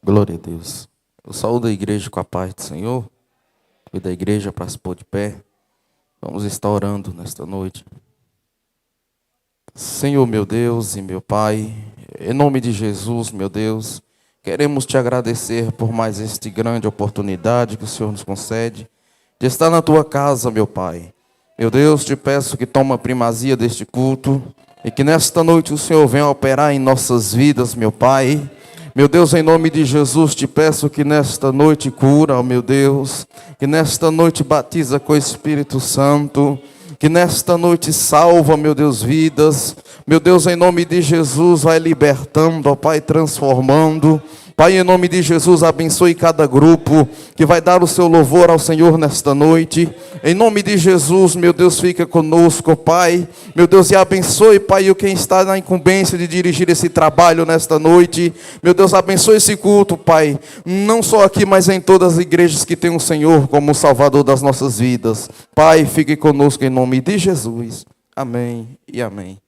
Glória a Deus. Eu saúdo a igreja com a paz do Senhor. E da igreja para se pôr de pé. Vamos estar orando nesta noite. Senhor, meu Deus e meu Pai, em nome de Jesus, meu Deus, queremos te agradecer por mais esta grande oportunidade que o Senhor nos concede de estar na tua casa, meu Pai. Meu Deus, te peço que toma a primazia deste culto e que nesta noite o Senhor venha operar em nossas vidas, meu Pai. Meu Deus, em nome de Jesus, te peço que nesta noite cura, meu Deus, que nesta noite batiza com o Espírito Santo, que nesta noite salva, meu Deus, vidas. Meu Deus, em nome de Jesus, vai libertando, ó Pai, transformando. Pai, em nome de Jesus, abençoe cada grupo que vai dar o seu louvor ao Senhor nesta noite. Em nome de Jesus, meu Deus, fica conosco, Pai. Meu Deus, e abençoe, Pai, quem está na incumbência de dirigir esse trabalho nesta noite. Meu Deus, abençoe esse culto, Pai. Não só aqui, mas em todas as igrejas que tem o Senhor como o Salvador das nossas vidas. Pai, fique conosco em nome de Jesus. Amém e amém.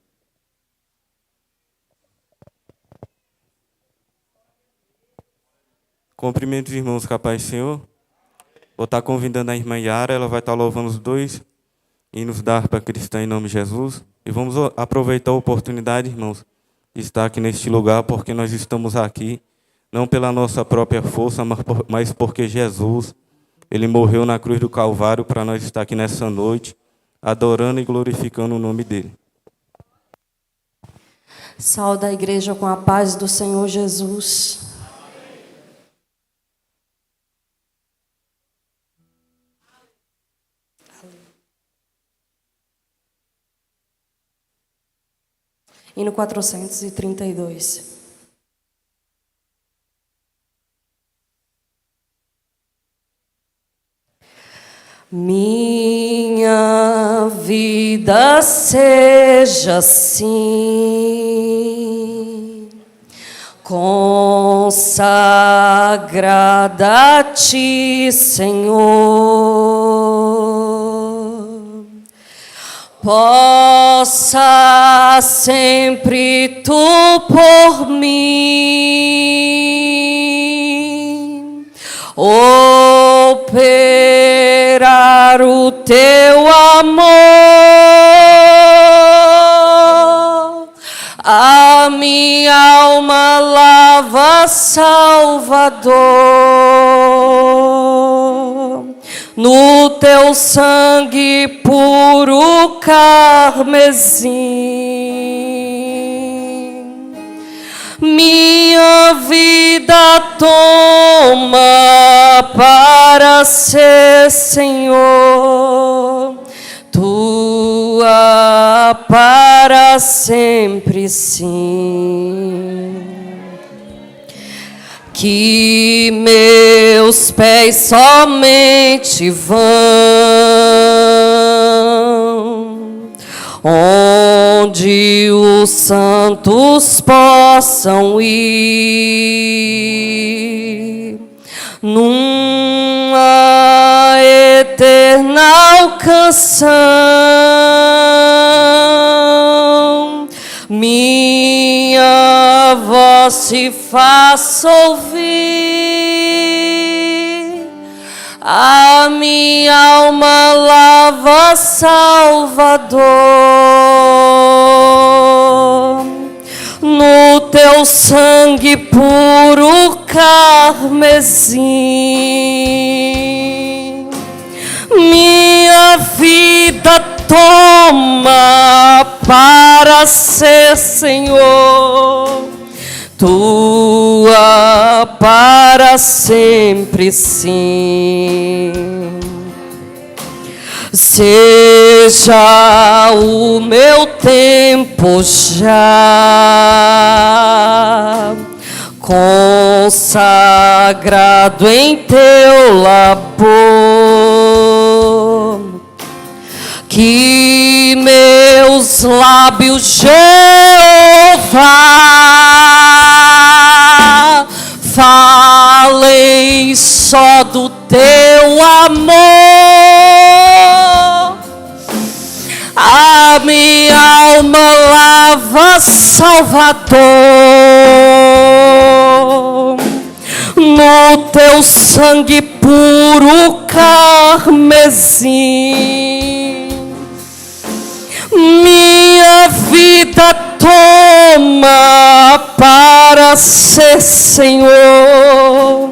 Cumprimento os irmãos com a paz do Senhor. Vou estar convidando a irmã Yara, ela vai estar louvando os dois hinos da harpa cristã em nome de Jesus. E vamos aproveitar a oportunidade, irmãos, de estar aqui neste lugar, porque nós estamos aqui, não pela nossa própria força, mas porque Jesus, Ele morreu na cruz do Calvário para nós estar aqui nessa noite, adorando e glorificando o nome dEle. Saúde a igreja com a paz do Senhor Jesus. Hino 432. Minha vida seja assim, consagrada a Ti, Senhor. Possa sempre Tu por mim operar o Teu amor. A minha alma lava, Salvador, no Teu sangue puro carmesim. Minha vida toma para ser, Senhor, Tua para sempre, sim. Que meus pés somente vão onde os santos possam ir, numa eterna canção. Minha voz se faça ouvir, a minha alma lava, Salvador, no Teu sangue puro carmesim. Minha vida toma para ser, Senhor, Tua para sempre, sim. Seja o meu tempo já consagrado em Teu labor, que meus lábios, Jeová, falem só do Teu amor. A minha alma lava, Salvador, no teu sangue puro carmesim. Minha vida toma para ser, Senhor,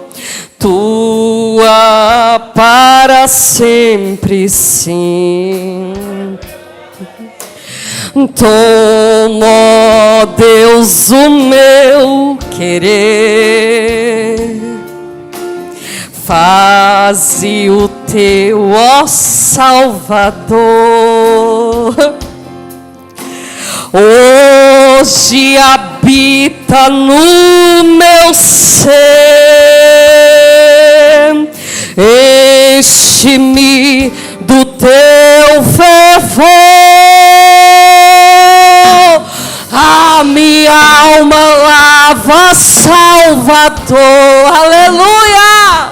tua para sempre, sim. Toma, ó Deus, o meu querer, faze o teu, ó Salvador. Hoje habita no meu ser, enche-me do teu fervor. A minha alma lava, Salvador, aleluia,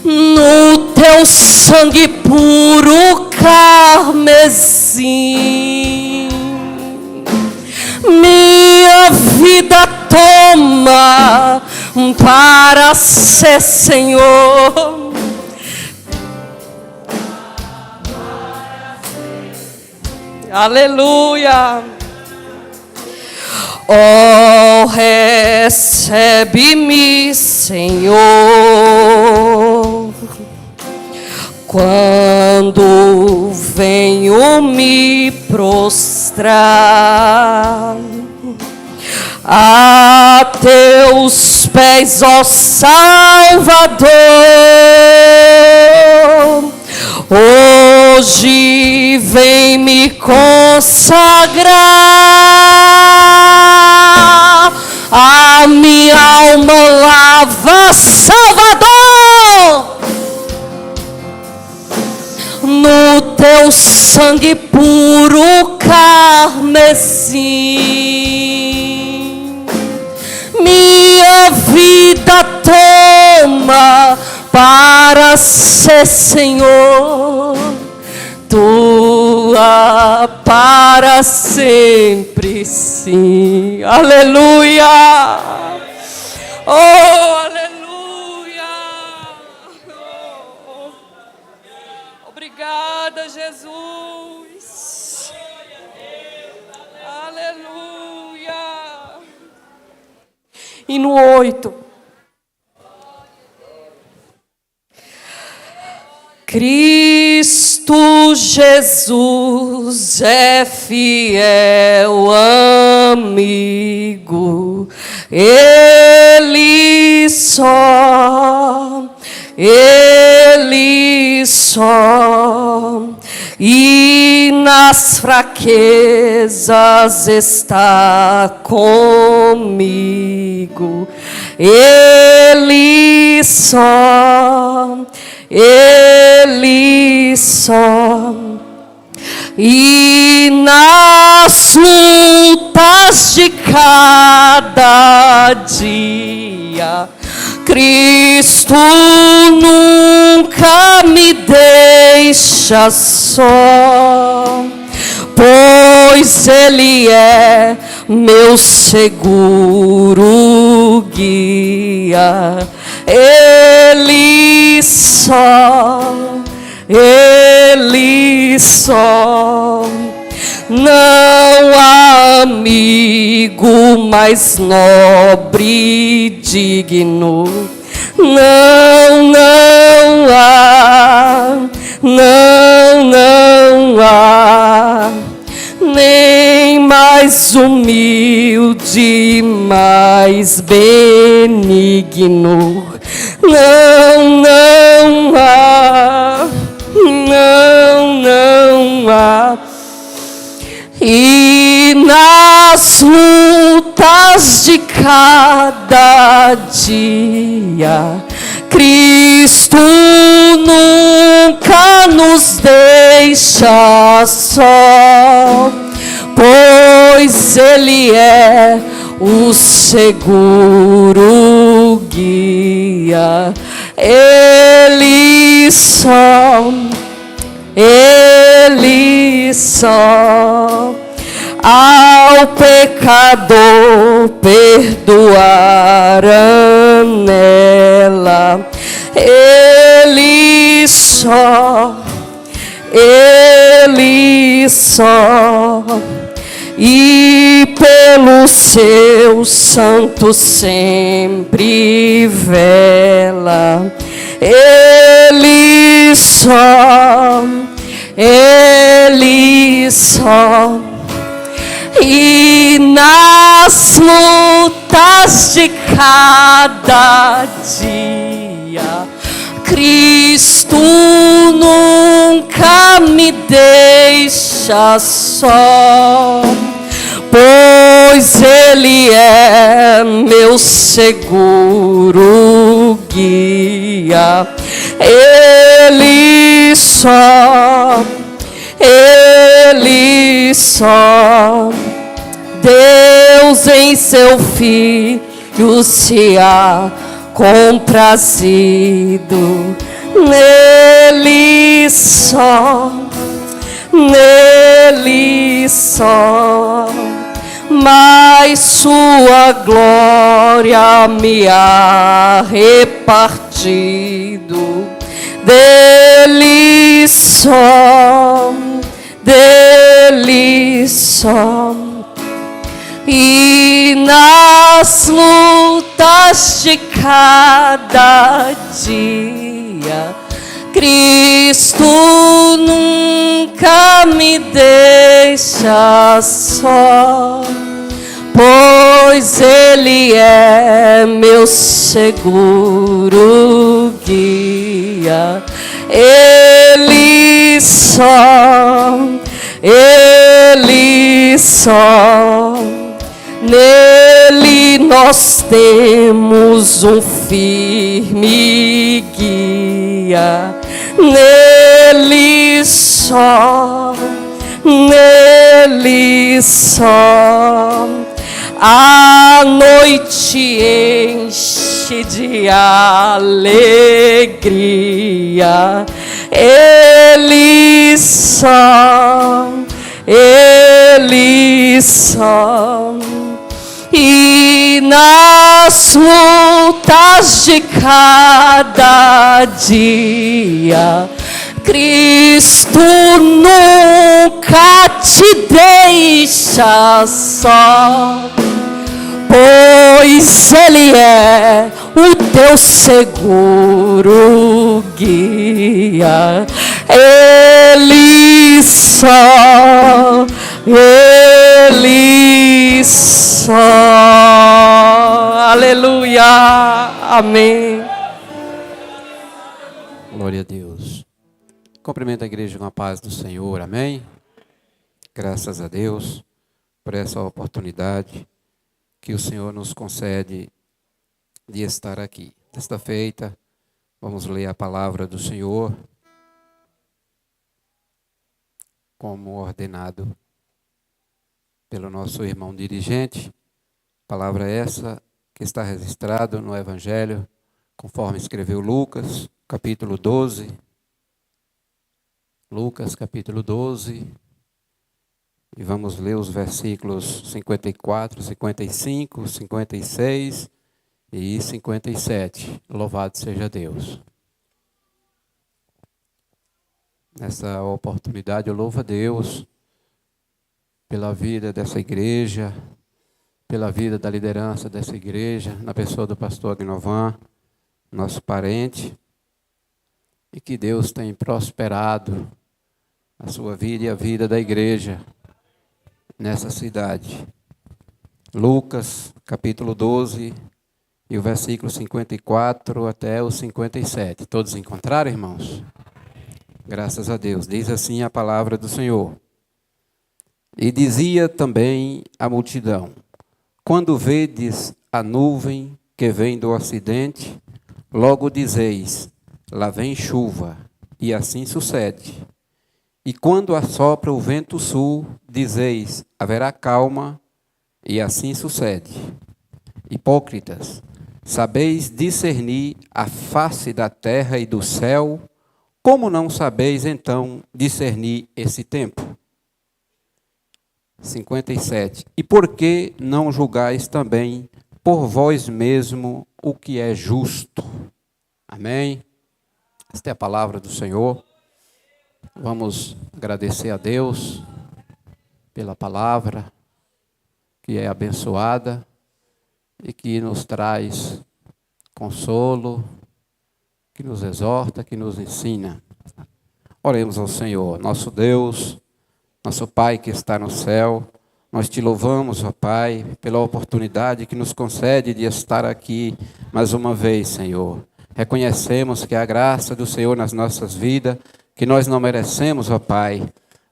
no teu sangue puro carmesim. Minha vida toma para ser, Senhor, aleluia. Oh, recebe-me, Senhor, quando venho me prostrar a teus pés, ó Salvador. Hoje vem me consagrar, a minha alma lava, Salvador, no teu sangue puro carmesim. Minha vida toma para ser, Senhor, tua para sempre, sim. Aleluia. Oh, aleluia. Oh. Obrigada, Jesus. Aleluia. E no 8. Cristo Jesus é fiel amigo, Ele só, e nas fraquezas está comigo, Ele só, e nas lutas de cada dia, Cristo nunca me deixa só, pois Ele é meu seguro guia. Ele só, não há amigo mais nobre e digno, não há, nem mais humilde, mais benigno, não há, e nas lutas de cada dia, Cristo nunca nos deixa só, pois Ele é o seguro guia. Ele só, ao pecador perdoar nela. Ele só, e pelo seu santo sempre vela. Ele só, e nas lutas de cada dia, Cristo nunca me deixa só, pois Ele é meu seguro guia. Ele só, Deus em seu Filho se há comprazido. Nele só, mas sua glória me há repartido. Dele só, e nas lutas de cada dia, Cristo nunca me deixa só, pois Ele é meu seguro guia. Ele só, nele nós temos um firme guia. Nele só, a noite enche de alegria. Ele só, e nas lutas de cada dia, Cristo nunca te deixa só, pois Ele é o teu seguro guia. Ele só, aleluia, amém. Glória a Deus. Cumprimento a igreja com a paz do Senhor, amém? Graças a Deus por essa oportunidade que o Senhor nos concede de estar aqui. Nesta feita, vamos ler a palavra do Senhor como ordenado pelo nosso irmão dirigente. Palavra essa que está registrado no Evangelho, conforme escreveu Lucas, capítulo 12. Lucas, capítulo 12. E vamos ler os versículos 54, 55, 56 e 57. Louvado seja Deus. Nessa oportunidade eu louvo a Deus pela vida dessa igreja, pela vida da liderança dessa igreja, na pessoa do pastor Agnovan, nosso parente, e que Deus tem prosperado a sua vida e a vida da igreja nessa cidade. Lucas, capítulo 12, e o versículo 54 até o 57. Todos encontraram, irmãos? Graças a Deus. Diz assim a palavra do Senhor. E dizia também a multidão: quando vedes a nuvem que vem do ocidente, logo dizeis: lá vem chuva, e assim sucede. E quando assopra o vento sul, dizeis: haverá calma, e assim sucede. Hipócritas, sabeis discernir a face da terra e do céu, como não sabeis então discernir esse tempo? 57. E por que não julgais também por vós mesmo o que é justo? Amém? Esta é a palavra do Senhor. Vamos agradecer a Deus pela palavra que é abençoada e que nos traz consolo, que nos exorta, que nos ensina. Oremos ao Senhor, nosso Deus, nosso Pai que está no céu. Nós te louvamos, ó Pai, pela oportunidade que nos concede de estar aqui mais uma vez, Senhor. Reconhecemos que a graça do Senhor nas nossas vidas, que nós não merecemos, ó Pai,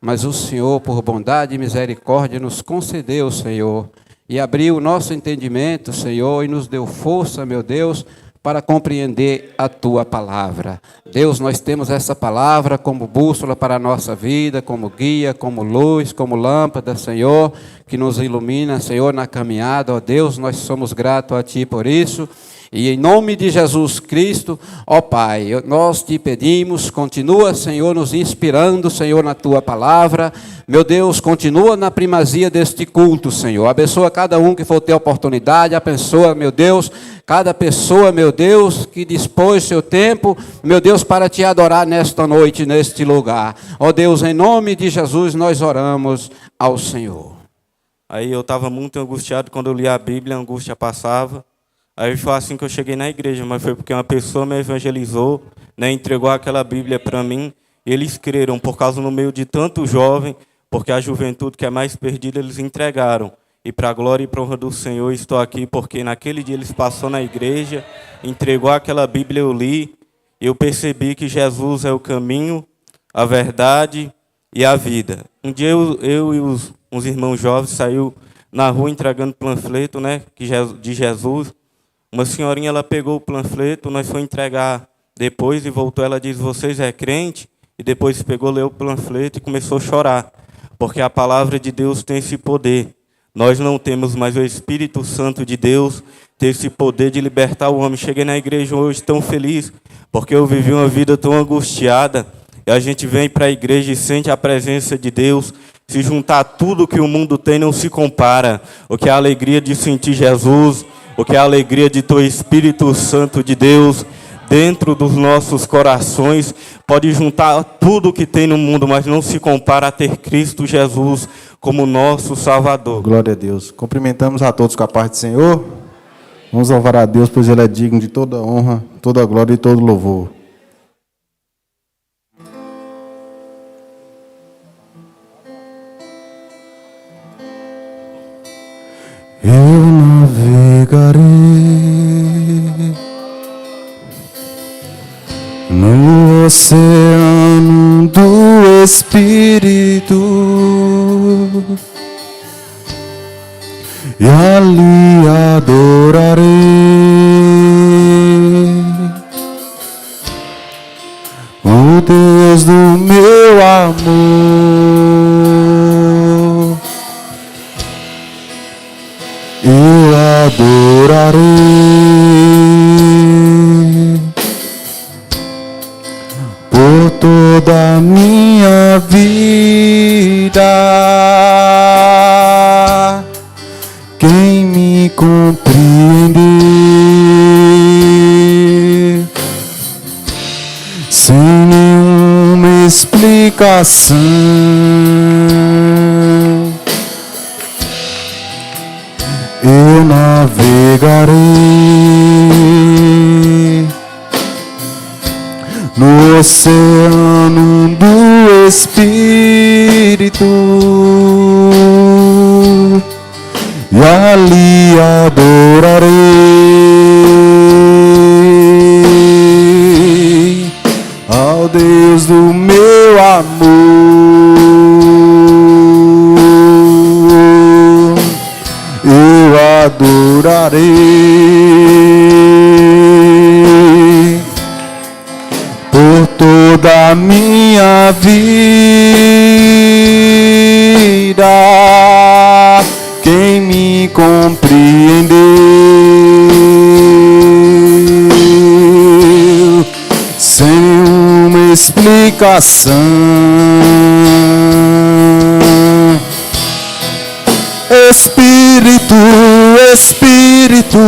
mas o Senhor, por bondade e misericórdia, nos concedeu, Senhor, e abriu o nosso entendimento, Senhor, e nos deu força, meu Deus, para compreender a Tua palavra. Deus, nós temos essa palavra como bússola para a nossa vida, como guia, como luz, como lâmpada, Senhor, que nos ilumina, Senhor, na caminhada. Ó Deus, nós somos gratos a Ti por isso. E em nome de Jesus Cristo, ó Pai, nós te pedimos, continua, Senhor, nos inspirando, Senhor, na Tua palavra. Meu Deus, continua na primazia deste culto, Senhor. Abençoa cada um que for ter oportunidade, abençoa, meu Deus, cada pessoa, meu Deus, que dispôs seu tempo, meu Deus, para te adorar nesta noite, neste lugar. Ó Deus, em nome de Jesus, nós oramos ao Senhor. Aí eu estava muito angustiado quando eu li a Bíblia, a angústia passava. Aí foi assim que eu cheguei na igreja, mas foi porque uma pessoa me evangelizou, né, entregou aquela Bíblia para mim, e eles creram, por causa no meio de tanto jovem, porque a juventude que é mais perdida, eles entregaram. E para a glória e para a honra do Senhor, estou aqui, porque naquele dia eles passou na igreja, entregou aquela Bíblia, eu li, e eu percebi que Jesus é o caminho, a verdade e a vida. Um dia eu e uns irmãos jovens saiu na rua entregando panfleto, né, de Jesus. Uma senhorinha, ela pegou o panfleto, nós foi entregar depois e voltou, ela disse, vocês é crente? E depois pegou, leu o panfleto e começou a chorar, porque a palavra de Deus tem esse poder. Nós não temos, mas o Espírito Santo de Deus tem esse poder de libertar o homem. Cheguei na igreja hoje tão feliz, porque eu vivi uma vida tão angustiada, e a gente vem para a igreja e sente a presença de Deus. Se juntar tudo que o mundo tem, não se compara. O que é a alegria de sentir Jesus, o que é a alegria de ter o Espírito Santo de Deus dentro dos nossos corações, pode juntar tudo que tem no mundo, mas não se compara a ter Cristo Jesus como nosso Salvador. Glória a Deus. Cumprimentamos a todos com a paz do Senhor. Vamos louvar a Deus, pois Ele é digno de toda honra, toda glória e todo louvor. Eu navegarei no oceano do Espírito e ali adorarei o Deus do meu amor. Eu adorarei por toda a minha vida. Quem me compreender sem nenhuma explicação, eu navegarei no oceano do Espírito e ali adorarei ao Deus do meu amor. Eu adorarei por toda a minha vida. Quem me compreendeu sem nenhuma explicação, Espírito,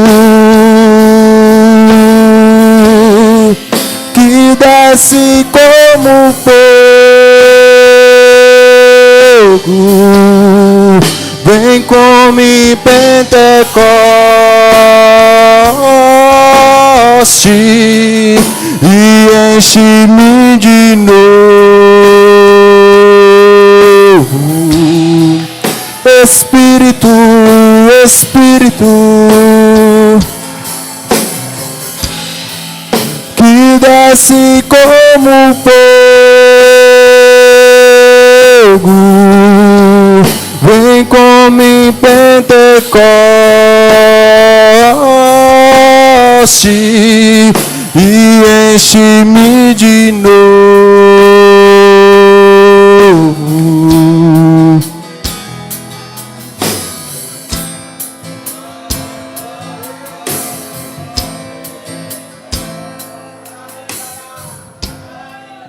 que desce como fogo, vem como em Pentecoste e enche-me de novo. Espírito, Espírito, que desce como fogo, vem como em Pentecoste e enche-me de novo.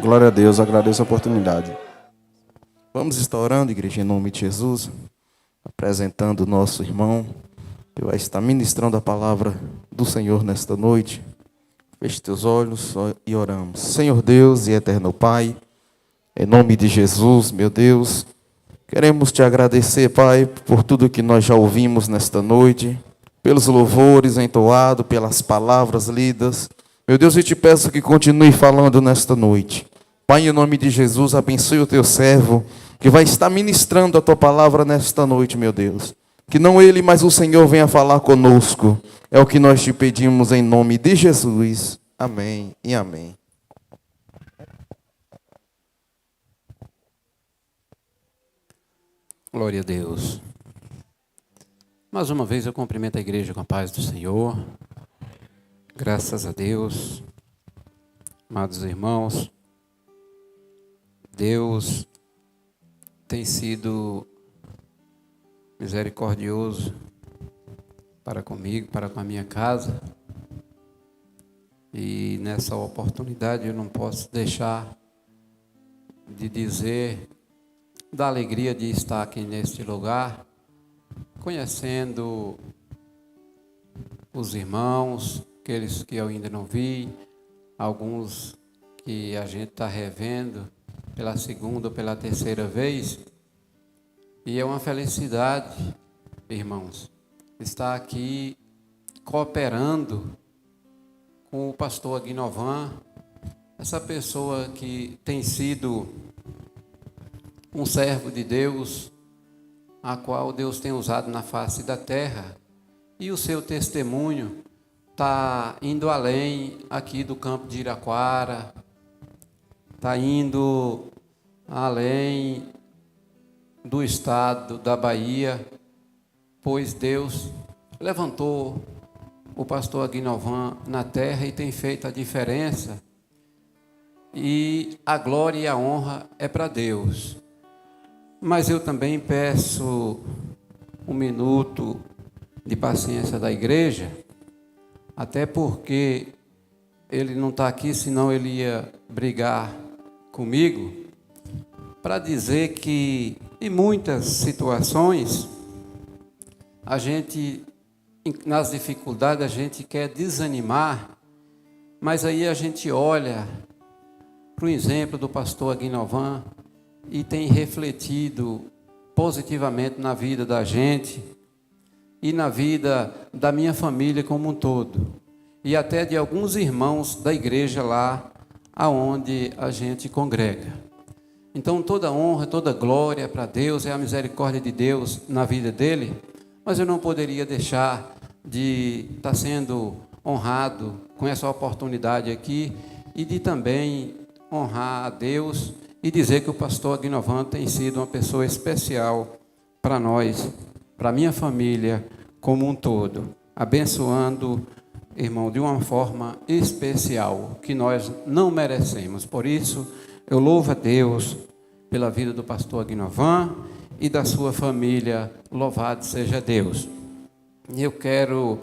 Glória a Deus, agradeço a oportunidade. Vamos estar orando, igreja, em nome de Jesus, apresentando o nosso irmão, que vai estar ministrando a palavra do Senhor nesta noite. Feche teus olhos e oramos. Senhor Deus e eterno Pai, em nome de Jesus, meu Deus, queremos te agradecer, Pai, por tudo que nós já ouvimos nesta noite, pelos louvores entoados, pelas palavras lidas. Meu Deus, eu te peço que continue falando nesta noite. Pai, em nome de Jesus, abençoe o teu servo, que vai estar ministrando a tua palavra nesta noite, meu Deus. Que não ele, mas o Senhor venha falar conosco. É o que nós te pedimos em nome de Jesus. Amém e amém. Glória a Deus. Mais uma vez eu cumprimento a igreja com a paz do Senhor. Graças a Deus. Amados irmãos, Deus tem sido misericordioso para comigo, para com a minha casa. E nessa oportunidade eu não posso deixar de dizer da alegria de estar aqui neste lugar, conhecendo os irmãos, aqueles que eu ainda não vi, alguns que a gente está revendo pela segunda ou pela terceira vez. E é uma felicidade, irmãos, estar aqui cooperando com o pastor Aguinovan, essa pessoa que tem sido um servo de Deus, a qual Deus tem usado na face da terra, e o seu testemunho está indo além aqui do campo de Iraquara, está indo além do estado da Bahia, pois Deus levantou o pastor Aguinovan na terra e tem feito a diferença, e a glória e a honra é para Deus. Mas eu também peço um minuto de paciência da igreja, até porque ele não está aqui, senão ele ia brigar comigo, para dizer que em muitas situações a gente, nas dificuldades, a gente quer desanimar, mas aí a gente olha para o exemplo do pastor Aguinovan e tem refletido positivamente na vida da gente e na vida da minha família como um todo, e até de alguns irmãos da igreja lá aonde a gente congrega. Então toda honra, toda glória para Deus, é a misericórdia de Deus na vida dele, mas eu não poderia deixar de estar sendo honrado com essa oportunidade aqui e de também honrar a Deus e dizer que o pastor Aguinovan tem sido uma pessoa especial para nós, para a minha família como um todo, abençoando, irmão, de uma forma especial, que nós não merecemos. Por isso, eu louvo a Deus pela vida do pastor Aguinovan e da sua família, louvado seja Deus. E eu quero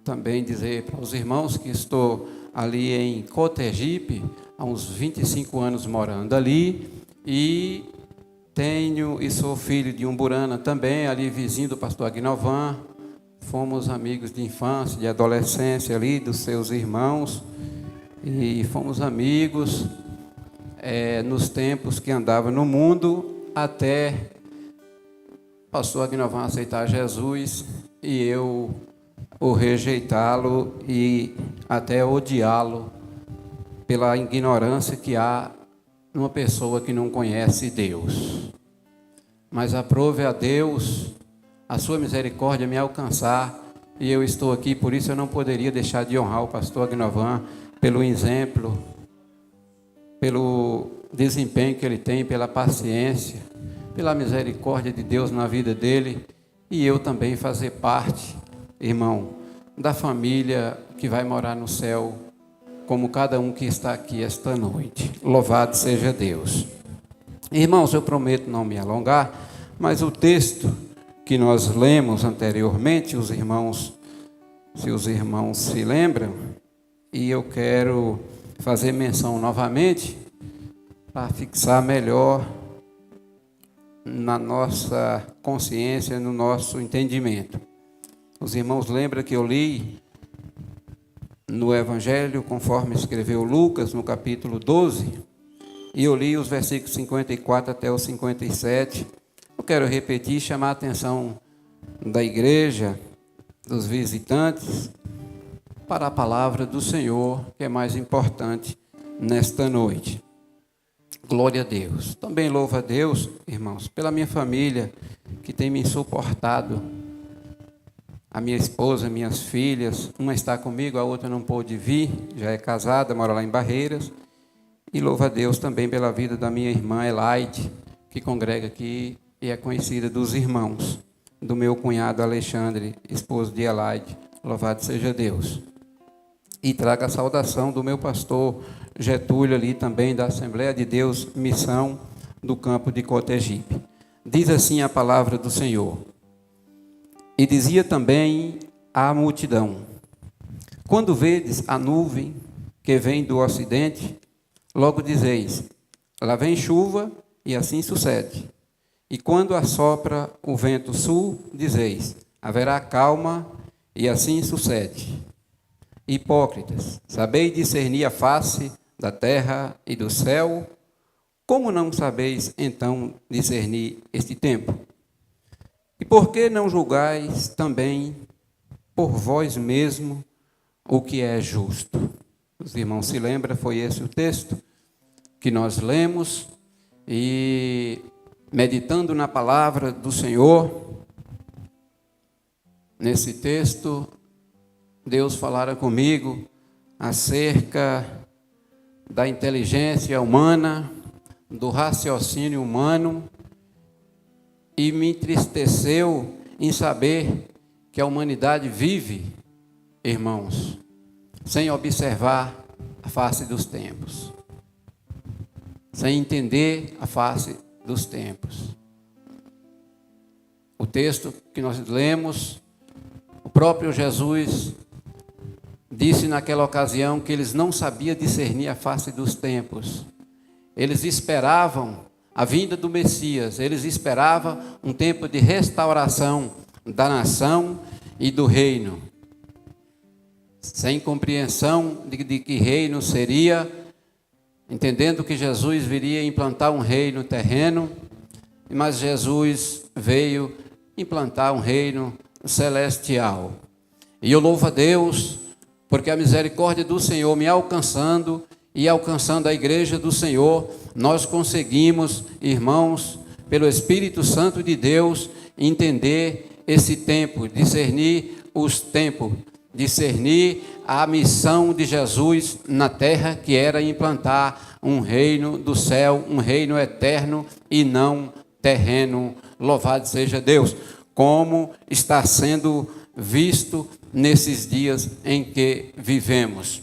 também dizer para os irmãos que estou ali em Cotegipe, há uns 25 anos morando ali, e sou filho de um Burana também, ali vizinho do pastor Aguinovan, fomos amigos de infância, de adolescência ali, dos seus irmãos, e fomos amigos nos tempos que andava no mundo, até o pastor Agnovan aceitar Jesus e eu o rejeitá-lo e até odiá-lo pela ignorância que há numa pessoa que não conhece Deus. Mas aprove a Deus a sua misericórdia me alcançar, e eu estou aqui, por isso eu não poderia deixar de honrar o pastor Agnovan pelo exemplo, pelo desempenho que ele tem, pela paciência, pela misericórdia de Deus na vida dele, e eu também fazer parte, irmão, da família que vai morar no céu, como cada um que está aqui esta noite. Louvado seja Deus. Irmãos, eu prometo não me alongar, mas o texto que nós lemos anteriormente, se os irmãos se lembram, e eu quero fazer menção novamente, para fixar melhor na nossa consciência, no nosso entendimento. Os irmãos lembram que eu li no Evangelho, conforme escreveu Lucas, no capítulo 12, e eu li os versículos 54 até os 57. Eu quero repetir, chamar a atenção da igreja, dos visitantes, para a palavra do Senhor, que é mais importante nesta noite. Glória a Deus. Também louvo a Deus, irmãos, pela minha família, que tem me suportado. A minha esposa, minhas filhas, uma está comigo, a outra não pôde vir, já é casada, mora lá em Barreiras. E louvo a Deus também pela vida da minha irmã Elaide, que congrega aqui e é conhecida dos irmãos, do meu cunhado Alexandre, esposo de Elaide. Louvado seja Deus. E traga a saudação do meu pastor Getúlio, ali também da Assembleia de Deus, missão do campo de Cotegipe. Diz assim a palavra do Senhor. E dizia também à multidão: quando vedes a nuvem que vem do ocidente, logo dizeis, lá vem chuva, e assim sucede. E quando assopra o vento sul, dizeis, haverá calma, e assim sucede. Hipócritas, sabeis discernir a face da terra e do céu? Como não sabeis, então, discernir este tempo? E por que não julgais também por vós mesmo o que é justo? Os irmãos se lembram, foi esse o texto que nós lemos, e meditando na palavra do Senhor, nesse texto, Deus falara comigo acerca da inteligência humana, do raciocínio humano, e me entristeceu em saber que a humanidade vive, irmãos, sem observar a face dos tempos, sem entender a face dos tempos. O texto que nós lemos, o próprio Jesus disse naquela ocasião que eles não sabiam discernir a face dos tempos. Eles esperavam a vinda do Messias, eles esperavam um tempo de restauração da nação e do reino, sem compreensão de que reino seria, entendendo que Jesus viria implantar um reino terreno, mas Jesus veio implantar um reino celestial. E eu louvo a Deus, porque a misericórdia do Senhor me alcançando e alcançando a igreja do Senhor, nós conseguimos, irmãos, pelo Espírito Santo de Deus, entender esse tempo, discernir os tempos, discernir a missão de Jesus na terra, que era implantar um reino do céu, um reino eterno e não terreno. Louvado seja Deus, como está sendo visto nesses dias em que vivemos.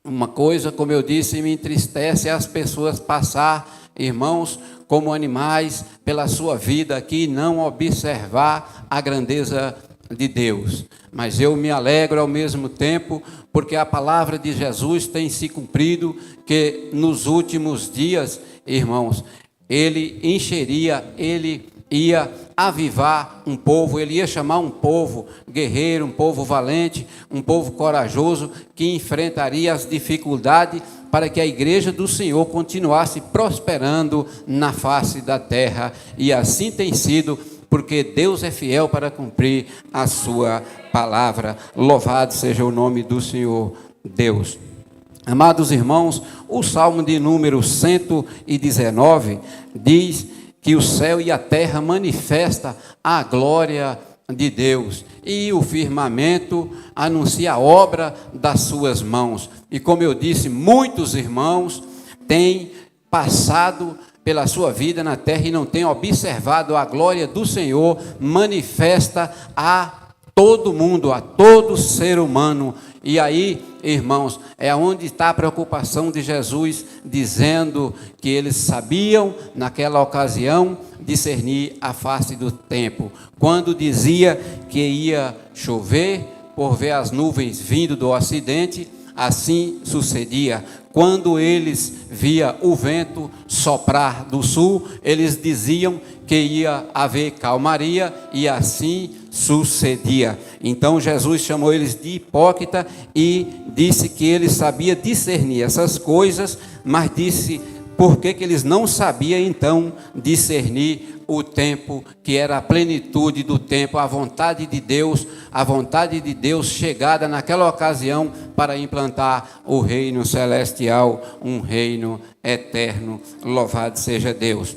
Uma coisa, como eu disse, me entristece as pessoas passar, irmãos, como animais pela sua vida aqui, não observar a grandeza de Deus. Mas eu me alegro ao mesmo tempo, porque a palavra de Jesus tem se cumprido, que nos últimos dias, irmãos, ele encheria, ele ia avivar um povo, ele ia chamar um povo guerreiro, um povo valente, um povo corajoso, que enfrentaria as dificuldades para que a igreja do Senhor continuasse prosperando na face da terra. E assim tem sido, porque Deus é fiel para cumprir a sua palavra. Louvado seja o nome do Senhor Deus. Amados irmãos, o Salmo de número 119 diz que o céu e a terra manifestam a glória de Deus, e o firmamento anuncia a obra das suas mãos. E como eu disse, muitos irmãos têm passado pela sua vida na terra e não têm observado a glória do Senhor manifesta a todo mundo, a todo ser humano. E aí, irmãos, é onde está a preocupação de Jesus, dizendo que eles sabiam, naquela ocasião, discernir a face do tempo. Quando dizia que ia chover, por ver as nuvens vindo do ocidente, assim sucedia. Quando eles via o vento soprar do sul, eles diziam que ia haver calmaria, e assim sucedia. Então Jesus chamou eles de hipócrita e disse que ele sabia discernir essas coisas, mas disse por que eles não sabiam então discernir o tempo, que era a plenitude do tempo, a vontade de Deus chegada naquela ocasião para implantar o reino celestial, um reino eterno. Louvado seja Deus.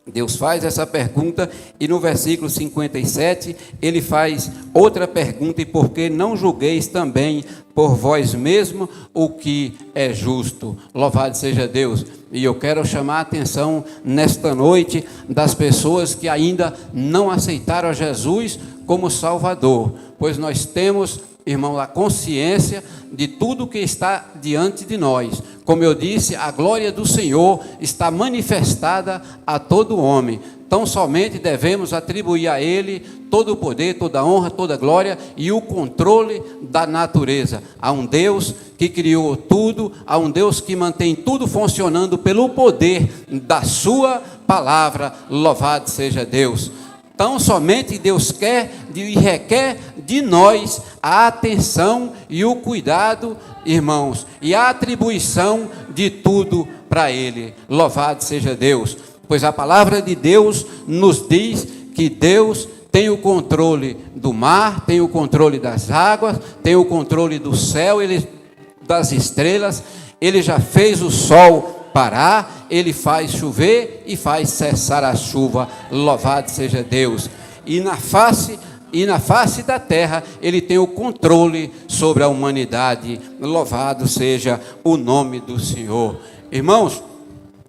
Deus faz essa pergunta e no versículo 57 ele faz outra pergunta: e por que não julgueis também por vós mesmo o que é justo? Louvado seja Deus. E eu quero chamar a atenção nesta noite das pessoas que ainda não aceitaram a Jesus como Salvador, pois nós temos, irmão, a consciência de tudo que está diante de nós. Como eu disse, a glória do Senhor está manifestada a todo homem. Tão somente devemos atribuir a Ele todo o poder, toda a honra, toda a glória e o controle da natureza. Há um Deus que criou tudo, há um Deus que mantém tudo funcionando pelo poder da sua palavra. Louvado seja Deus. Tão somente Deus quer e requer de nós a atenção e o cuidado, irmãos, e a atribuição de tudo para Ele. Louvado seja Deus, pois a palavra de Deus nos diz que Deus tem o controle do mar, tem o controle das águas, tem o controle do céu, das estrelas. Ele já fez o sol parar, ele faz chover e faz cessar a chuva. Louvado seja Deus. E na face da terra ele tem o controle sobre a humanidade. Louvado seja o nome do Senhor. Irmãos,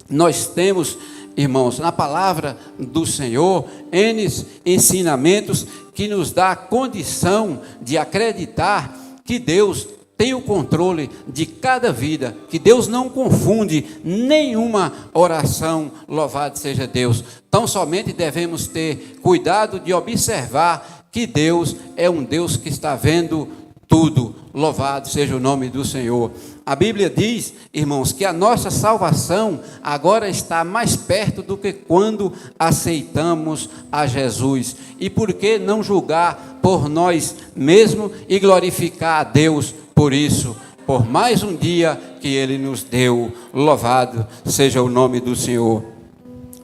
nós temos, irmãos, na palavra do Senhor, N ensinamentos que nos dá a condição de acreditar que Deus tem o controle de cada vida, que Deus não confunde nenhuma oração. Louvado seja Deus. Tão somente devemos ter cuidado de observar que Deus é um Deus que está vendo tudo. Louvado seja o nome do Senhor. A Bíblia diz, irmãos, que a nossa salvação agora está mais perto do que quando aceitamos a Jesus. E por que não julgar por nós mesmos e glorificar a Deus por isso, por mais um dia que Ele nos deu? Louvado seja o nome do Senhor.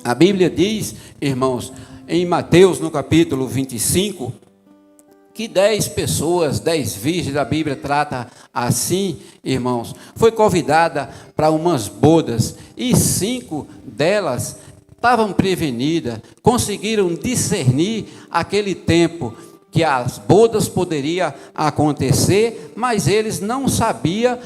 A Bíblia diz, irmãos, em Mateus, no capítulo 25, que 10 pessoas, 10 virgens, a Bíblia trata assim, irmãos, foi convidada para umas bodas, e 5 delas estavam prevenidas, conseguiram discernir aquele tempo que as bodas poderiam acontecer, mas eles não sabiam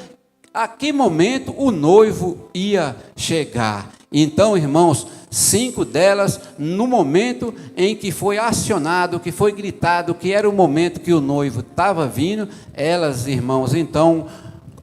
a que momento o noivo ia chegar. Então, irmãos, 5 delas, no momento em que foi acionado, que foi gritado, que era o momento que o noivo estava vindo, elas, irmãos, então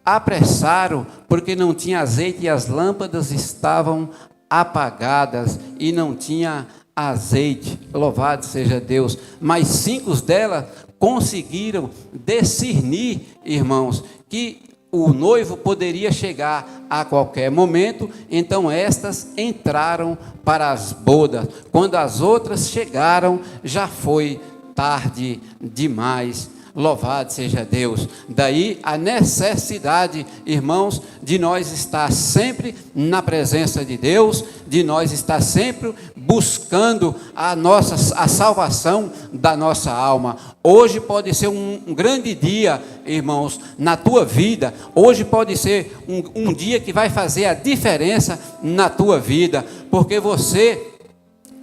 apressaram, porque não tinha azeite e as lâmpadas estavam apagadas e não tinha azeite. Louvado seja Deus. Mas 5 delas conseguiram discernir, irmãos, que o noivo poderia chegar a qualquer momento, então estas entraram para as bodas. Quando as outras chegaram, já foi tarde demais. Louvado seja Deus. Daí a necessidade, irmãos, de nós estar sempre na presença de Deus, de nós estar sempre buscando a salvação da nossa alma. Hoje pode ser um grande dia, irmãos, na tua vida. Hoje pode ser um dia que vai fazer a diferença na tua vida, porque você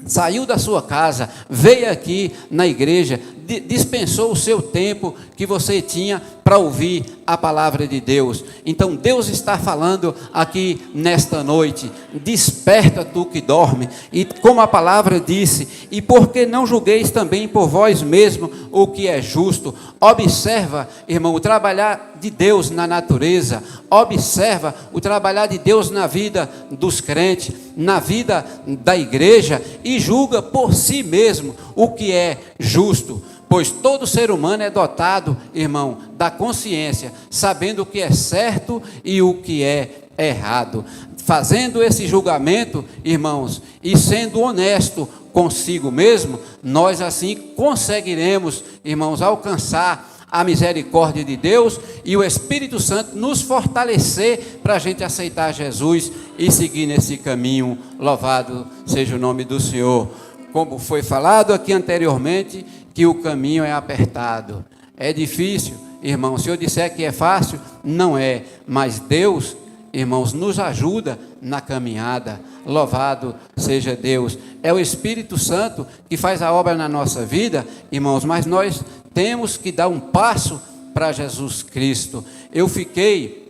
saiu da sua casa, veio aqui na igreja, dispensou o seu tempo que você tinha para ouvir a palavra de Deus. Então Deus está falando aqui nesta noite: desperta tu que dorme, e como a palavra disse, e porque não julgueis também por vós mesmo o que é justo. Observa, irmão, o trabalhar de Deus na natureza, observa o trabalhar de Deus na vida dos crentes, na vida da igreja, e julga por si mesmo o que é justo. Pois todo ser humano é dotado, irmão, da consciência, sabendo o que é certo e o que é errado. Fazendo esse julgamento, irmãos, e sendo honesto consigo mesmo, nós assim conseguiremos, irmãos, alcançar a misericórdia de Deus e o Espírito Santo nos fortalecer para a gente aceitar Jesus e seguir nesse caminho. Louvado seja o nome do Senhor. Como foi falado aqui anteriormente, que o caminho é apertado, é difícil, irmãos. Se eu disser que é fácil, não é, mas Deus, irmãos, nos ajuda na caminhada. Louvado seja Deus. É o Espírito Santo que faz a obra na nossa vida, irmãos, mas nós temos que dar um passo para Jesus Cristo. Eu fiquei,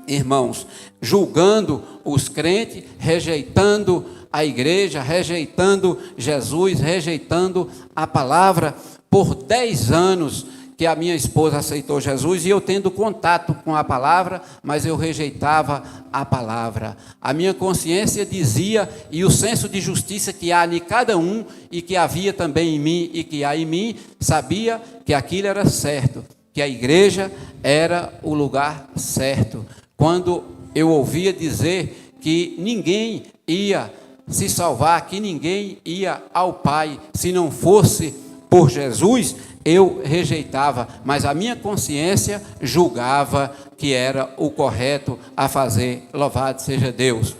irmãos, julgando os crentes, rejeitando a igreja, rejeitando Jesus, rejeitando a palavra, por 10 anos que a minha esposa aceitou Jesus, e eu tendo contato com a palavra, mas eu rejeitava a palavra. A minha consciência dizia, e o senso de justiça que há em cada um, e que havia também em mim, e que há em mim, sabia que aquilo era certo, que a igreja era o lugar certo. Quando eu ouvia dizer que ninguém ia se salvar, que ninguém ia ao Pai se não fosse por Jesus, eu rejeitava, mas a minha consciência julgava que era o correto a fazer. Louvado seja Deus.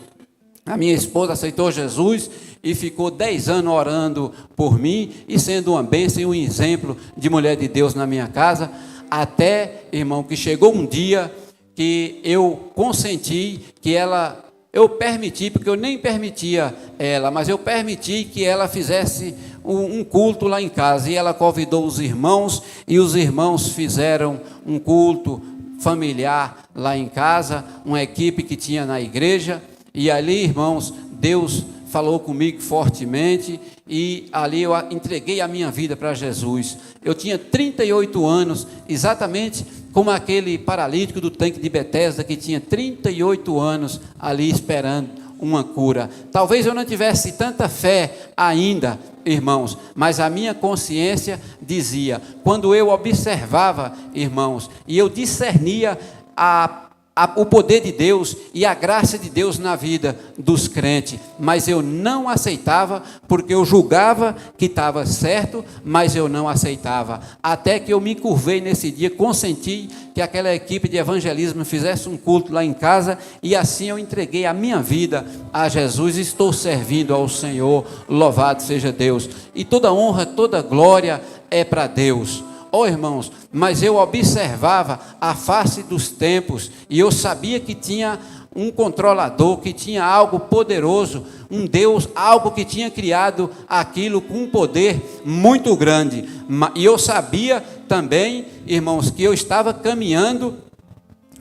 A minha esposa aceitou Jesus e ficou 10 anos orando por mim e sendo uma bênção e um exemplo de mulher de Deus na minha casa, até, irmão, que chegou um dia que eu consenti que ela... Eu permiti, porque eu nem permitia ela, mas eu permiti que ela fizesse um culto lá em casa. E ela convidou os irmãos, e os irmãos fizeram um culto familiar lá em casa, uma equipe que tinha na igreja. E ali, irmãos, Deus falou comigo fortemente, e ali eu entreguei a minha vida para Jesus. Eu tinha 38 anos, exatamente como aquele paralítico do tanque de Betesda, que tinha 38 anos ali esperando uma cura. Talvez eu não tivesse tanta fé ainda, irmãos, mas a minha consciência dizia, quando eu observava, irmãos, e eu discernia o poder de Deus e a graça de Deus na vida dos crentes, mas eu não aceitava, porque eu julgava que estava certo, mas eu não aceitava, até que eu me curvei nesse dia, consenti que aquela equipe de evangelismo fizesse um culto lá em casa, e assim eu entreguei a minha vida a Jesus, e estou servindo ao Senhor. Louvado seja Deus, e toda honra, toda glória é para Deus. Oh, irmãos, mas eu observava a face dos tempos, e eu sabia que tinha um controlador, que tinha algo poderoso, um Deus, algo que tinha criado aquilo com um poder muito grande. E eu sabia também, irmãos, que eu estava caminhando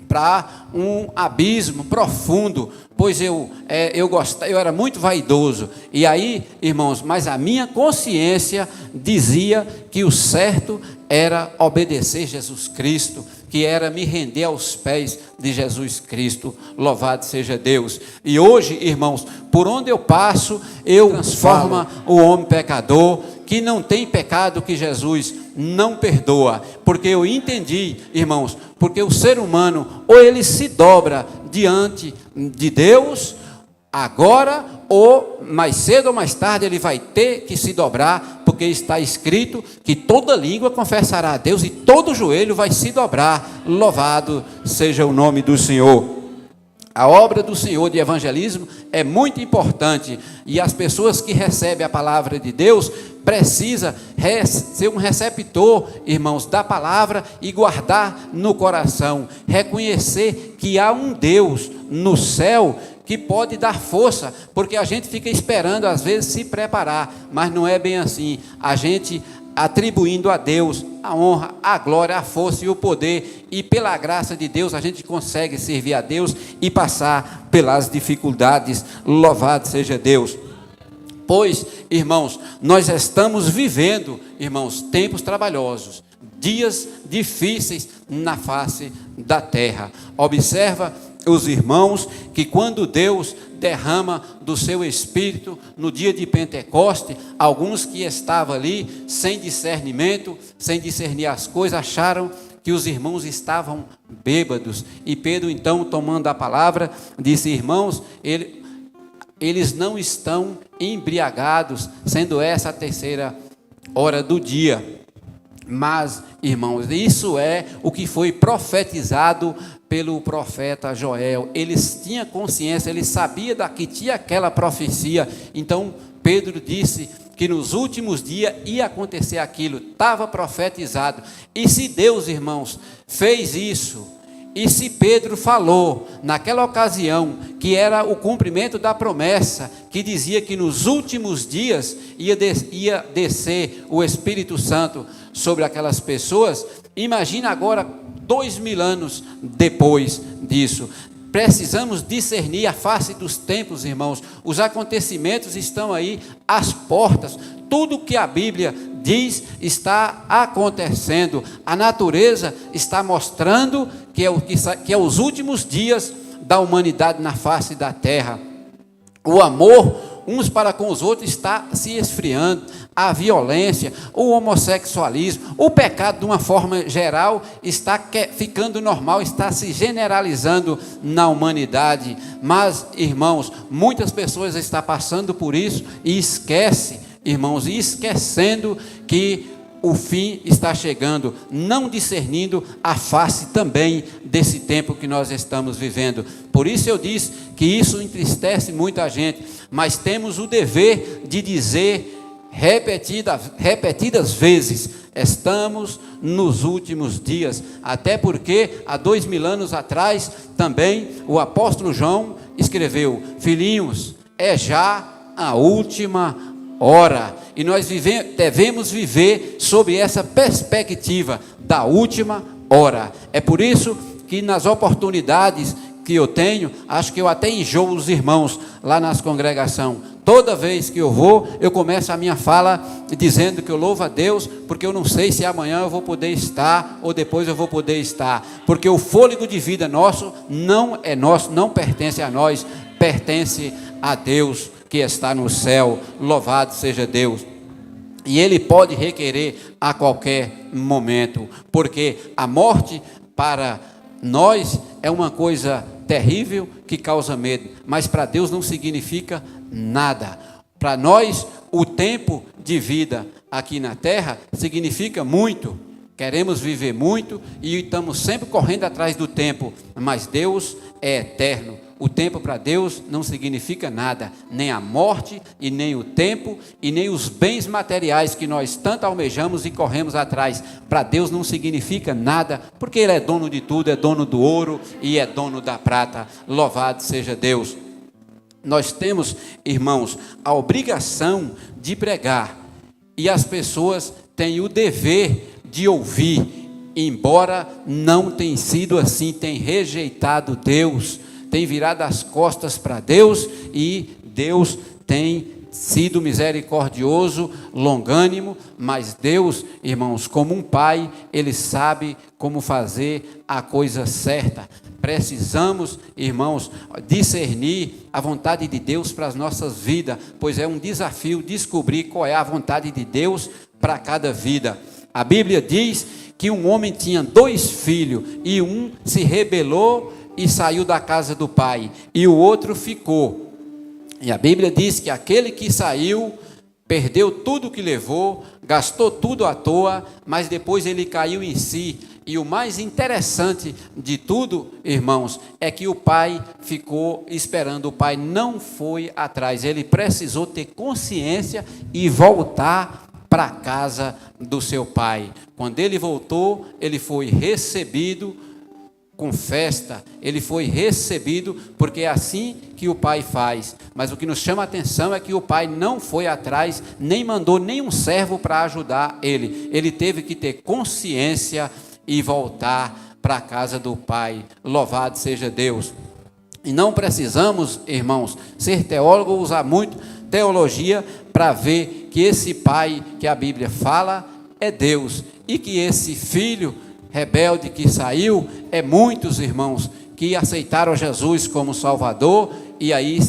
para um abismo profundo, pois eu era muito vaidoso. E aí, irmãos, mas a minha consciência dizia que o certo era obedecer Jesus Cristo, que era me render aos pés de Jesus Cristo. Louvado seja Deus. E hoje, irmãos, por onde eu passo, eu transformo o homem pecador, que não tem pecado que Jesus não perdoa, porque eu entendi, irmãos, porque o ser humano, ou ele se dobra diante de Deus, agora, ou mais cedo ou mais tarde ele vai ter que se dobrar, porque está escrito que toda língua confessará a Deus e todo joelho vai se dobrar. Louvado seja o nome do Senhor. A obra do Senhor de evangelismo é muito importante, e as pessoas que recebem a palavra de Deus precisa ser um receptor, irmãos, da palavra e guardar no coração, reconhecer que há um Deus no céu que pode dar força, porque a gente fica esperando às vezes se preparar, mas não é bem assim. A gente atribuindo a Deus a honra, a glória, a força e o poder, e pela graça de Deus a gente consegue servir a Deus e passar pelas dificuldades. Louvado seja Deus. Pois, irmãos, nós estamos vivendo, irmãos, tempos trabalhosos, dias difíceis na face da terra. Observa os irmãos que quando Deus derrama do seu Espírito no dia de Pentecoste, alguns que estavam ali sem discernimento, sem discernir as coisas, acharam que os irmãos estavam bêbados, e Pedro então, tomando a palavra, disse: irmãos, eles não estão embriagados, sendo essa a terceira hora do dia. Mas, irmãos, isso é o que foi profetizado pelo profeta Joel. Eles tinham consciência, eles sabiam que tinha aquela profecia. Então Pedro disse que nos últimos dias ia acontecer aquilo, estava profetizado. E se Deus, irmãos, fez isso, e se Pedro falou naquela ocasião que era o cumprimento da promessa, que dizia que nos últimos dias ia descer o Espírito Santo sobre aquelas pessoas, imagina agora 2000 anos depois disso. Precisamos discernir a face dos tempos, irmãos. Os acontecimentos estão aí às portas. Tudo que a Bíblia diz está acontecendo. A natureza está mostrando que é os últimos dias da humanidade na face da terra. O amor uns para com os outros está se esfriando. A violência, o homossexualismo, o pecado de uma forma geral está ficando normal, está se generalizando na humanidade. Mas, irmãos, muitas pessoas estão passando por isso e esquecem, irmãos, e esquecendo que o fim está chegando, não discernindo a face também desse tempo que nós estamos vivendo. Por isso eu disse que isso entristece muita gente, mas temos o dever de dizer repetidas vezes: estamos nos últimos dias. Até porque há 2000 anos atrás também o apóstolo João escreveu: filhinhos, é já a última hora. E nós devemos viver sob essa perspectiva da última hora. É por isso que nas oportunidades que eu tenho, acho que eu até enjoo os irmãos lá nas congregações. Toda vez que eu vou, eu começo a minha fala dizendo que eu louvo a Deus, porque eu não sei se amanhã eu vou poder estar, ou depois eu vou poder estar, porque o fôlego de vida nosso não é nosso, não pertence a nós, pertence a Deus que está no céu. Louvado seja Deus. E Ele pode requerer a qualquer momento, porque a morte para nós é uma coisa terrível que causa medo, mas para Deus não significa nada. Para nós, o tempo de vida aqui na terra significa muito. Queremos viver muito e estamos sempre correndo atrás do tempo, mas Deus é eterno. O tempo para Deus não significa nada, nem a morte, e nem o tempo, e nem os bens materiais que nós tanto almejamos e corremos atrás. Para Deus não significa nada, porque Ele é dono de tudo, é dono do ouro e é dono da prata. Louvado seja Deus. Nós temos, irmãos, a obrigação de pregar, e as pessoas têm o dever de ouvir, embora não tenha sido assim, tem rejeitado Deus, tem virado as costas para Deus, e Deus tem sido misericordioso, longânimo, mas Deus, irmãos, como um pai, Ele sabe como fazer a coisa certa. Precisamos, irmãos, discernir a vontade de Deus para as nossas vidas, pois é um desafio descobrir qual é a vontade de Deus para cada vida. A Bíblia diz que um homem tinha 2 filhos, e um se rebelou e saiu da casa do pai, e o outro ficou. E a Bíblia diz que aquele que saiu, perdeu tudo que levou, gastou tudo à toa, mas depois ele caiu em si. E o mais interessante de tudo, irmãos, é que o pai ficou esperando, o pai não foi atrás, ele precisou ter consciência e voltar para a casa do seu pai. Quando ele voltou, ele foi recebido com festa, ele foi recebido, porque é assim que o pai faz. Mas o que nos chama a atenção é que o pai não foi atrás, nem mandou nenhum servo para ajudar ele. Ele teve que ter consciência e voltar para a casa do pai. Louvado seja Deus. E não precisamos, irmãos, ser teólogo ou usar muito teologia para ver que esse pai que a Bíblia fala é Deus, e que esse filho rebelde que saiu é muitos, irmãos, que aceitaram Jesus como Salvador e aí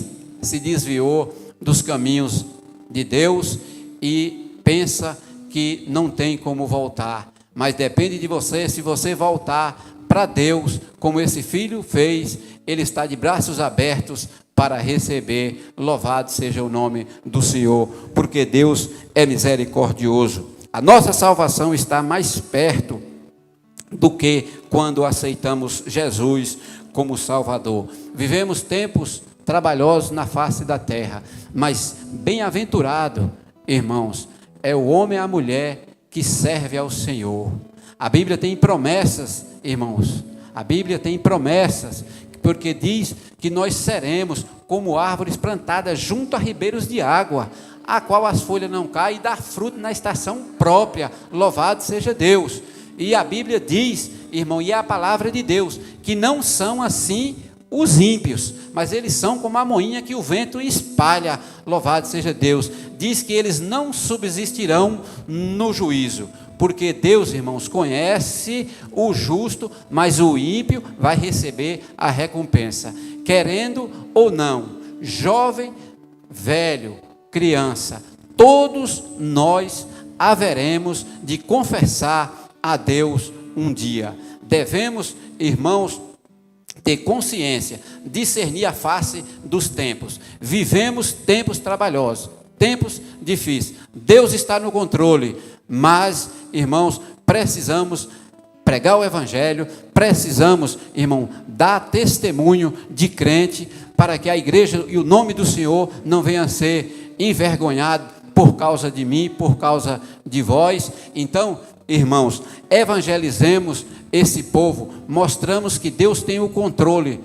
se desviou dos caminhos de Deus e pensa que não tem como voltar. Mas depende de você. Se você voltar para Deus, como esse filho fez, ele está de braços abertos para receber. Louvado seja o nome do Senhor, porque Deus é misericordioso. A nossa salvação está mais perto do que quando aceitamos Jesus como Salvador. Vivemos tempos trabalhosos na face da terra, mas bem-aventurado, irmãos, é o homem e a mulher que serve ao Senhor. A Bíblia tem promessas, irmãos, a Bíblia tem promessas, porque diz que nós seremos como árvores plantadas junto a ribeiros de água, a qual as folhas não caem e dá fruto na estação própria. Louvado seja Deus. E a Bíblia diz, irmão, e é a palavra de Deus, que não são assim os ímpios, mas eles são como a moinha que o vento espalha. Louvado seja Deus. Diz que eles não subsistirão no juízo, porque Deus, irmãos, conhece o justo, mas o ímpio vai receber a recompensa, querendo ou não, jovem, velho, criança, todos nós haveremos de confessar a Deus um dia. Devemos, irmãos, ter consciência, discernir a face dos tempos. Vivemos tempos trabalhosos, tempos difíceis. Deus está no controle, mas, irmãos, precisamos pregar o Evangelho, precisamos, irmão, dar testemunho de crente, para que a igreja e o nome do Senhor não venha a ser envergonhado por causa de mim, por causa de vós. Então, irmãos, evangelizemos esse povo, mostramos que Deus tem o controle,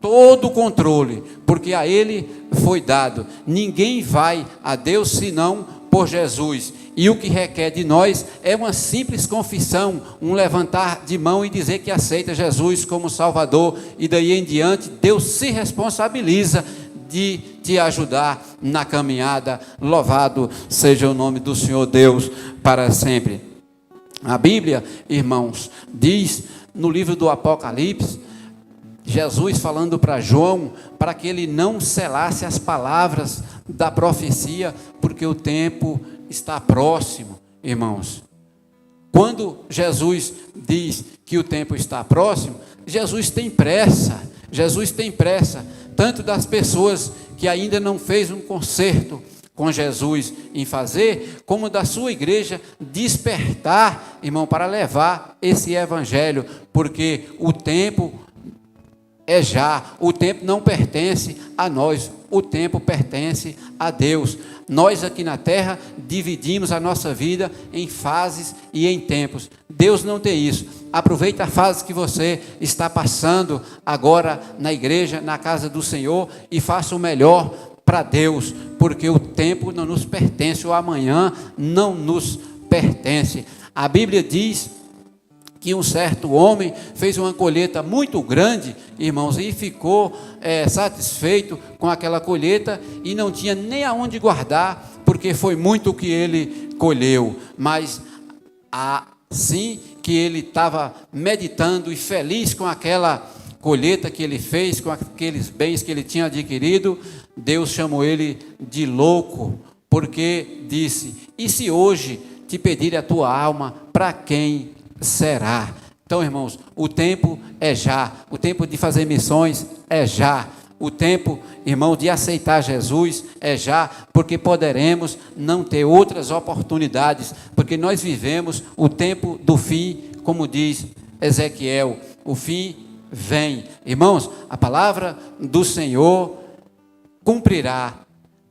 todo o controle, porque a Ele foi dado. Ninguém vai a Deus senão por Jesus, e o que requer de nós é uma simples confissão, um levantar de mão e dizer que aceita Jesus como Salvador, e daí em diante Deus se responsabiliza de te ajudar na caminhada. Louvado seja o nome do Senhor Deus para sempre. A Bíblia, irmãos, diz no livro do Apocalipse, Jesus falando para João, para que ele não selasse as palavras da profecia, porque o tempo está próximo, irmãos. Quando Jesus diz que o tempo está próximo, Jesus tem pressa, tanto das pessoas que ainda não fez um concerto com Jesus em fazer, como da sua igreja despertar, irmão, para levar esse evangelho, porque o tempo é já, o tempo não pertence a nós, o tempo pertence a Deus. Nós aqui na terra dividimos a nossa vida em fases e em tempos. Deus não tem isso. Aproveita a fase que você está passando agora na igreja, na casa do Senhor, e faça o melhor para Deus, porque o tempo não nos pertence, o amanhã não nos pertence. A Bíblia diz que um certo homem fez uma colheita muito grande, irmãos, e ficou satisfeito com aquela colheita e não tinha nem aonde guardar, porque foi muito o que ele colheu. Mas assim que ele estava meditando e feliz com aquela colheita que ele fez, com aqueles bens que ele tinha adquirido, Deus chamou ele de louco, porque disse: e se hoje te pedir a tua alma, para quem será? Então, irmãos, o tempo é já, o tempo de fazer missões é já, o tempo, irmão, de aceitar Jesus é já, porque poderemos não ter outras oportunidades, porque nós vivemos o tempo do fim, como diz Ezequiel, o fim vem. Irmãos, a palavra do Senhor cumprirá,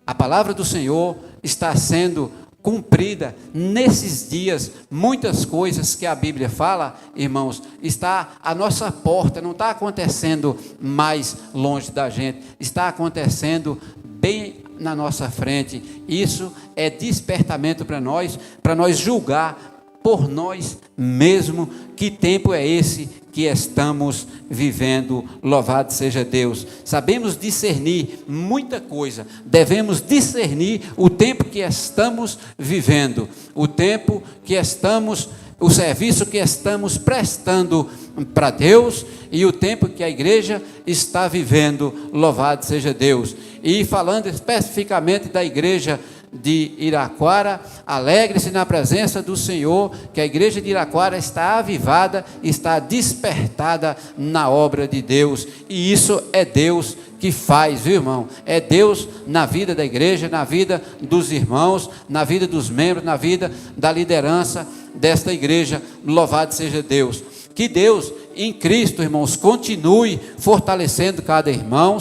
a palavra do Senhor está sendo cumprida nesses dias. Muitas coisas que a Bíblia fala, irmãos, está à nossa porta, não está acontecendo mais longe da gente, está acontecendo bem na nossa frente. Isso é despertamento para nós julgar por nós mesmos que tempo é esse que estamos vivendo. Louvado seja Deus. Sabemos discernir muita coisa, devemos discernir o tempo que estamos vivendo, o tempo que estamos, o serviço que estamos prestando para Deus e o tempo que a igreja está vivendo. Louvado seja Deus. E falando especificamente da igreja de Iraquara, alegre-se na presença do Senhor, que a igreja de Iraquara está avivada, está despertada na obra de Deus, e isso é Deus que faz, viu, irmão? É Deus na vida da igreja, na vida dos irmãos, na vida dos membros, na vida da liderança desta igreja. Louvado seja Deus. Que Deus em Cristo, irmãos, continue fortalecendo cada irmão,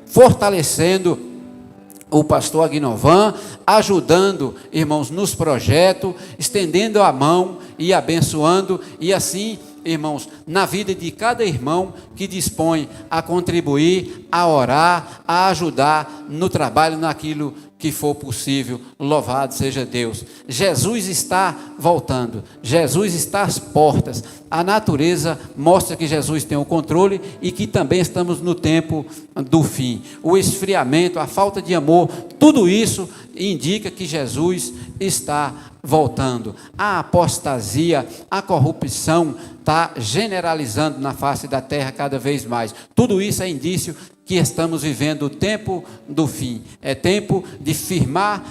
fortalecendo o pastor Aguinovan, ajudando, irmãos, nos projetos, estendendo a mão e abençoando, e assim, irmãos, na vida de cada irmão que dispõe a contribuir, a orar, a ajudar no trabalho, naquilo que for possível. Louvado seja Deus. Jesus está voltando, Jesus está às portas. A natureza mostra que Jesus tem o controle e que também estamos no tempo do fim. O esfriamento, a falta de amor, tudo isso indica que Jesus está voltando. A apostasia, a corrupção está generalizando na face da terra cada vez mais. Tudo isso é indício que estamos vivendo o tempo do fim. É tempo de firmar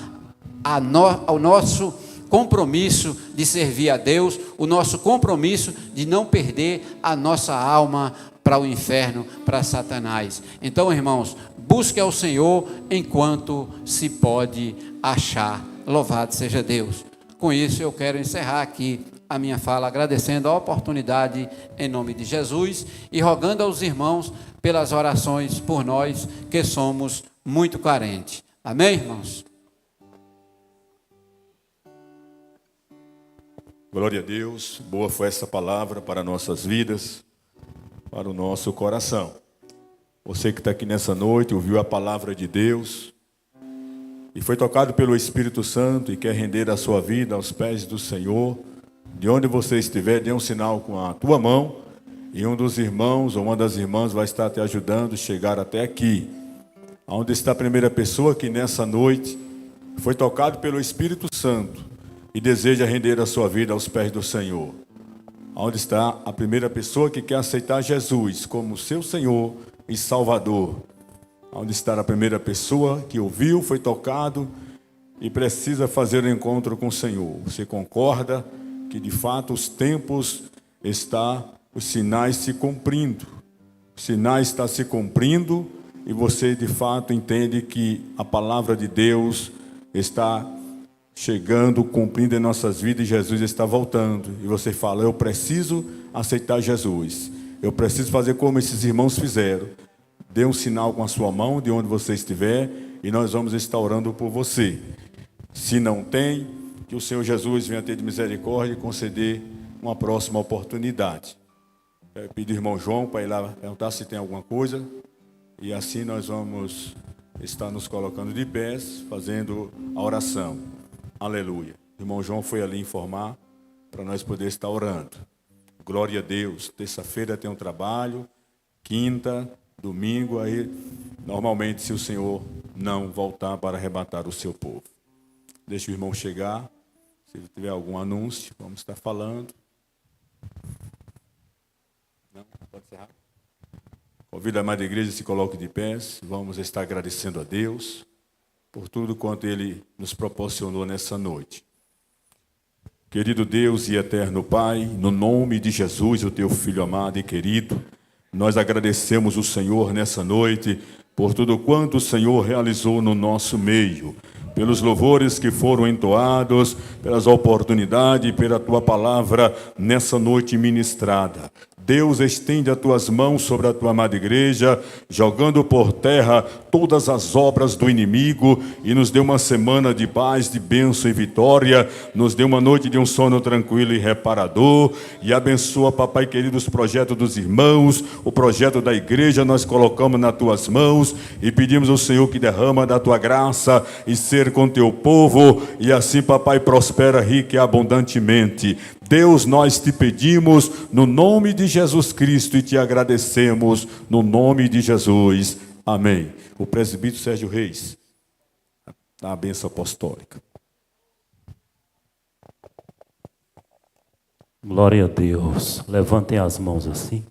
ao nosso compromisso de servir a Deus, o nosso compromisso de não perder a nossa alma para o inferno, para Satanás. Então, irmãos, busque ao Senhor enquanto se pode achar. Louvado seja Deus. Com isso, eu quero encerrar aqui a minha fala, agradecendo a oportunidade em nome de Jesus e rogando aos irmãos pelas orações por nós, que somos muito carentes. Amém, irmãos? Glória a Deus, boa foi essa palavra para nossas vidas, para o nosso coração. Você que está aqui nessa noite, ouviu a palavra de Deus e foi tocado pelo Espírito Santo e quer render a sua vida aos pés do Senhor, de onde você estiver, dê um sinal com a tua mão e um dos irmãos ou uma das irmãs vai estar te ajudando a chegar até aqui. Onde está a primeira pessoa que nessa noite foi tocado pelo Espírito Santo e deseja render a sua vida aos pés do Senhor? Onde está a primeira pessoa que quer aceitar Jesus como seu Senhor e Salvador? Onde está a primeira pessoa que ouviu, foi tocado e precisa fazer um encontro com o Senhor? Você concorda que de fato os tempos os sinais se cumprindo? Os sinais estão se cumprindo e você de fato entende que a palavra de Deus está chegando, cumprindo em nossas vidas, e Jesus está voltando. E você fala: eu preciso aceitar Jesus. Eu preciso fazer como esses irmãos fizeram. Dê um sinal com a sua mão de onde você estiver e nós vamos estar orando por você. Se não tem, que o Senhor Jesus venha ter de misericórdia e conceder uma próxima oportunidade. Eu pedi ao irmão João para ir lá perguntar se tem alguma coisa. E assim nós vamos estar nos colocando de pés, fazendo a oração. Aleluia. O irmão João foi ali informar para nós poder estar orando. Glória a Deus. Terça-feira tem um trabalho, quinta, domingo, aí normalmente se o Senhor não voltar para arrebatar o seu povo. Deixa o irmão chegar. Se tiver algum anúncio, vamos estar falando. Não? Pode encerrar? Convido a amada igreja, se coloque de pés. Vamos estar agradecendo a Deus por tudo quanto Ele nos proporcionou nessa noite. Querido Deus e eterno Pai, no nome de Jesus, o Teu Filho amado e querido, nós agradecemos o Senhor nessa noite por tudo quanto o Senhor realizou no nosso meio, pelos louvores que foram entoados, pelas oportunidades, pela Tua palavra nessa noite ministrada. Deus, estende as Tuas mãos sobre a Tua amada igreja, jogando por terra todas as obras do inimigo e nos dê uma semana de paz, de bênção e vitória, nos dê uma noite de um sono tranquilo e reparador e abençoa, papai querido, os projetos dos irmãos, o projeto da igreja nós colocamos nas Tuas mãos e pedimos ao Senhor que derrama da Tua graça e ser com Teu povo e assim, papai, prospera rica e abundantemente. Deus, nós te pedimos no nome de Jesus Cristo e te agradecemos no nome de Jesus. Amém. O presbítero Sérgio Reis, a bênção apostólica. Glória a Deus. Levantem as mãos assim,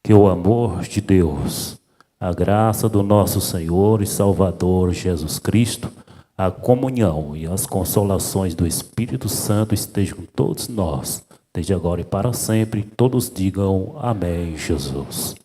que o amor de Deus, a graça do nosso Senhor e Salvador Jesus Cristo, a comunhão e as consolações do Espírito Santo estejam com todos nós, desde agora e para sempre. Todos digam amém, Jesus.